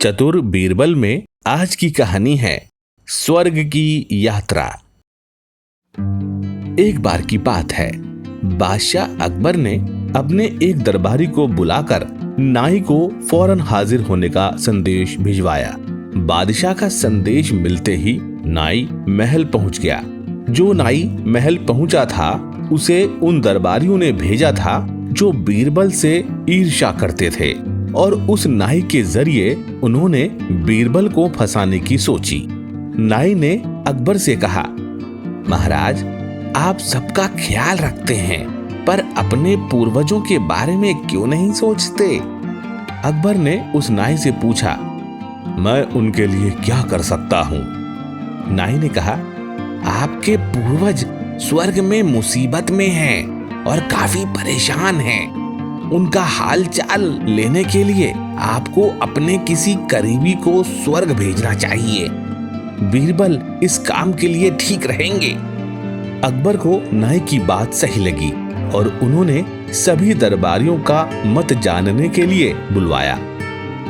चतुर बीरबल में आज की कहानी है स्वर्ग की यात्रा। एक बार की बात है, बादशाह अकबर ने अपने एक दरबारी को बुलाकर नाई को फौरन हाजिर होने का संदेश भिजवाया। बादशाह का संदेश मिलते ही नाई महल पहुंच गया। जो नाई महल पहुंचा था उसे उन दरबारियों ने भेजा था जो बीरबल से ईर्ष्या करते थे, और उस नाई के जरिए उन्होंने बीरबल को फंसाने की सोची। नाई ने अकबर से कहा, महाराज, आप सबका ख्याल रखते हैं पर अपने पूर्वजों के बारे में क्यों नहीं सोचते? अकबर ने उस नाई से पूछा, मैं उनके लिए क्या कर सकता हूँ? नाई ने कहा, आपके पूर्वज स्वर्ग में मुसीबत में हैं और काफी परेशान हैं। उनका हाल चाल लेने के लिए आपको अपने किसी करीबी को स्वर्ग भेजना चाहिए। बीरबल इस काम के लिए ठीक रहेंगे। अकबर को नाई की बात सही लगी और उन्होंने सभी दरबारियों का मत जानने के लिए बुलवाया।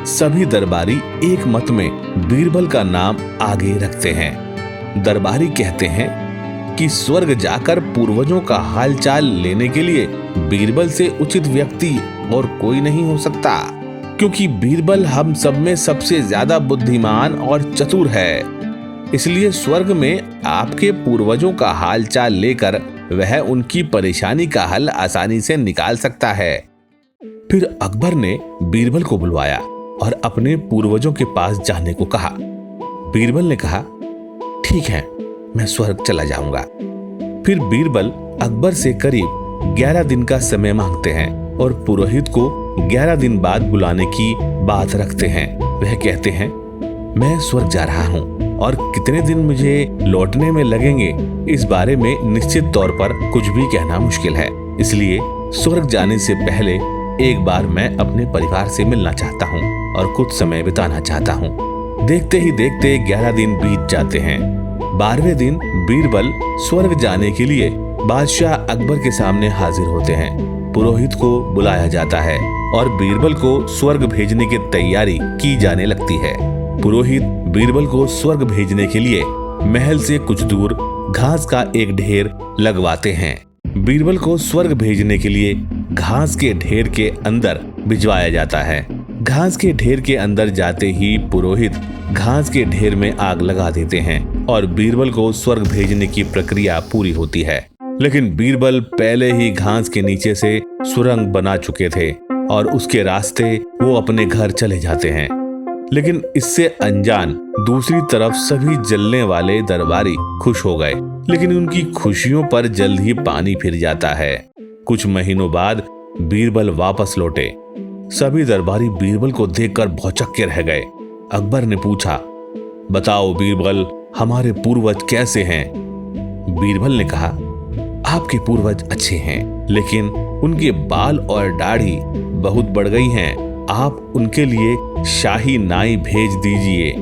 सभी दरबारी एक मत में बीरबल का नाम आगे रखते हैं। दरबारी कहते हैं कि स्वर्ग जाकर पूर्वजों का हालचाल लेने के लिए बीरबल से उचित व्यक्ति और कोई नहीं हो सकता, क्योंकि बीरबल हम सब में सबसे ज्यादा बुद्धिमान और चतुर है। इसलिए स्वर्ग में आपके पूर्वजों का हालचाल लेकर वह उनकी परेशानी का हल आसानी से निकाल सकता है। फिर अकबर ने बीरबल को बुलवाया और अपने पूर्वजों के पास जाने को कहा। बीरबल ने कहा, ठीक है, मैं स्वर्ग चला जाऊंगा। फिर बीरबल अकबर से करीब 11 दिन का समय मांगते हैं और पुरोहित को 11 दिन बाद बुलाने की बात रखते हैं। वह कहते हैं, मैं स्वर्ग जा रहा हूँ और कितने दिन मुझे लौटने में लगेंगे इस बारे में निश्चित तौर पर कुछ भी कहना मुश्किल है। इसलिए स्वर्ग जाने से पहले एक बार मैं अपने परिवार से मिलना चाहता हूँ और कुछ समय बिताना चाहता हूँ। देखते ही देखते 11 दिन बीत जाते हैं। 12वें दिन बीरबल स्वर्ग जाने के लिए बादशाह अकबर के सामने हाजिर होते हैं। पुरोहित को बुलाया जाता है और बीरबल को स्वर्ग भेजने की तैयारी की जाने लगती है। पुरोहित बीरबल को स्वर्ग भेजने के लिए महल से कुछ दूर घास का एक ढेर लगवाते हैं। बीरबल को स्वर्ग भेजने के लिए घास के ढेर के अंदर भिजवाया जाता है। घास के ढेर के अंदर जाते ही पुरोहित घास के ढेर में आग लगा देते हैं और बीरबल को स्वर्ग भेजने की प्रक्रिया पूरी होती है। लेकिन बीरबल पहले ही घास के नीचे से सुरंग बना चुके थे और उसके रास्ते वो अपने घर चले जाते हैं। लेकिन इससे अनजान दूसरी तरफ सभी जलने वाले दरबारी खुश हो गए, लेकिन उनकी खुशियों पर जल्द ही पानी फिर जाता है। कुछ महीनों बाद बीरबल वापस लौटे। सभी दरबारी बीरबल को देखकर भौचक्के रह गए। अकबर ने पूछा, बताओ बीरबल, हमारे पूर्वज कैसे हैं? बीरबल ने कहा, आपके पूर्वज अच्छे हैं, लेकिन उनके बाल और दाढ़ी बहुत बढ़ गई हैं। आप उनके लिए शाही नाई भेज दीजिए।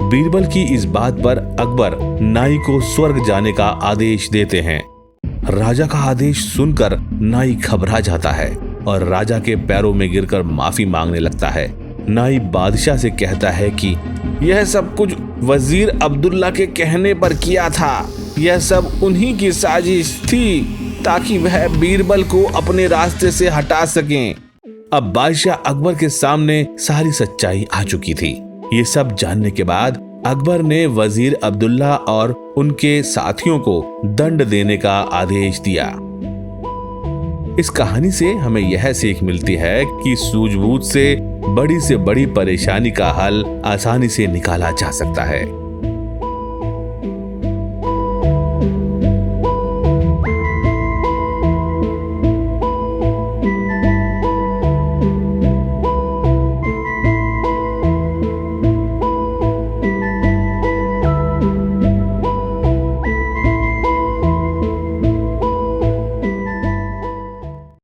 बीरबल की इस बात पर अकबर नाई को स्वर्ग जाने का आदेश देते हैं। राजा का आदेश सुनकर नाई घबरा जाता है और राजा के पैरों में गिरकर माफी मांगने लगता है। नाई बादशाह से कहता है कि यह सब कुछ वजीर अब्दुल्ला के कहने पर किया था। यह सब उन्हीं की साजिश थी ताकि वह बीरबल को अपने रास्ते से हटा सकें। अब बादशाह अकबर के सामने सारी सच्चाई आ चुकी थी। ये सब जानने के बाद अकबर ने वजीर अब्दुल्ला और उनके साथियों को दंड देने का आदेश दिया। इस कहानी से हमें यह सीख मिलती है कि सूझबूझ से बड़ी परेशानी का हल आसानी से निकाला जा सकता है।